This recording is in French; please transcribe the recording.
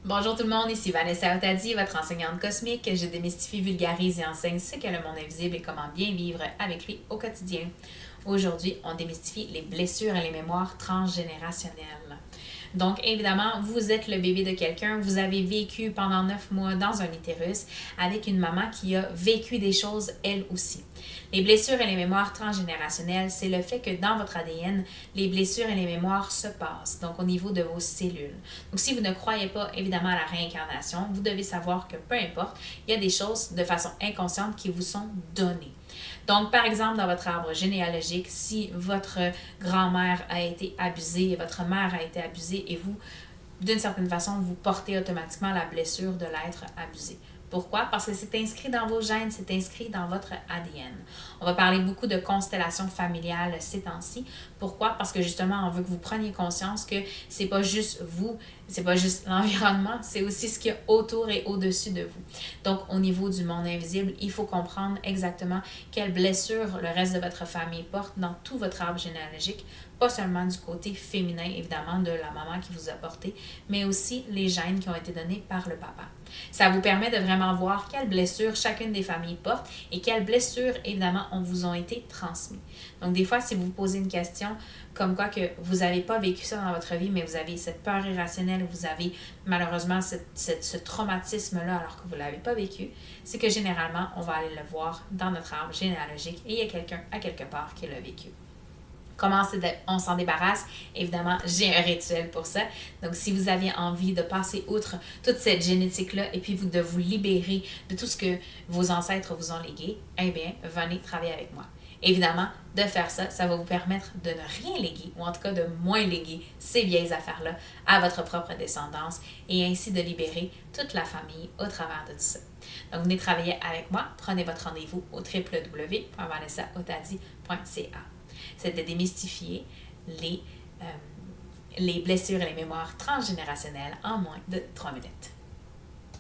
Bonjour tout le monde, ici Vanessa Otadi, votre enseignante cosmique. Je démystifie, vulgarise et enseigne ce qu'est le monde invisible et comment bien vivre avec lui au quotidien. Aujourd'hui, on démystifie les blessures et les mémoires transgénérationnelles. Donc, évidemment, vous êtes le bébé de quelqu'un, vous avez vécu pendant 9 mois dans un utérus avec une maman qui a vécu des choses elle aussi. Les blessures et les mémoires transgénérationnelles, c'est le fait que dans votre ADN, les blessures et les mémoires se passent, donc au niveau de vos cellules. Donc, si vous ne croyez pas évidemment à la réincarnation, vous devez savoir que peu importe, il y a des choses de façon inconsciente qui vous sont données. Donc, par exemple, dans votre arbre généalogique, si votre grand-mère a été abusée, votre mère a été abusée et vous, d'une certaine façon, vous portez automatiquement la blessure de l'être abusé. Pourquoi? Parce que c'est inscrit dans vos gènes, c'est inscrit dans votre ADN. On va parler beaucoup de constellations familiales ces temps-ci. Pourquoi? Parce que justement, on veut que vous preniez conscience que c'est pas juste vous, c'est pas juste l'environnement, c'est aussi ce qu'il y a autour et au-dessus de vous. Donc, au niveau du monde invisible, il faut comprendre exactement quelles blessures le reste de votre famille porte dans tout votre arbre généalogique, pas seulement du côté féminin, évidemment, de la maman qui vous a porté, mais aussi les gènes qui ont été donnés par le papa. Ça vous permet de vraiment voir quelles blessures chacune des familles porte et quelles blessures, évidemment, vous ont été transmises. Donc, des fois, si vous vous posez une question comme quoi que vous n'avez pas vécu ça dans votre vie, mais vous avez cette peur irrationnelle, vous avez malheureusement ce traumatisme-là alors que vous ne l'avez pas vécu, c'est que généralement, on va aller le voir dans notre arbre généalogique et il y a quelqu'un à quelque part qui l'a vécu. Comment on s'en débarrasse? Évidemment, j'ai un rituel pour ça. Donc, si vous avez envie de passer outre toute cette génétique-là et puis de vous libérer de tout ce que vos ancêtres vous ont légué, eh bien, venez travailler avec moi. Évidemment, de faire ça, ça va vous permettre de ne rien léguer, ou en tout cas de moins léguer ces vieilles affaires-là à votre propre descendance et ainsi de libérer toute la famille au travers de tout ça. Donc, venez travailler avec moi. Prenez votre rendez-vous au www.vanessaotadi.ca. C'est de démystifier les blessures et les mémoires transgénérationnelles en moins de 3 minutes.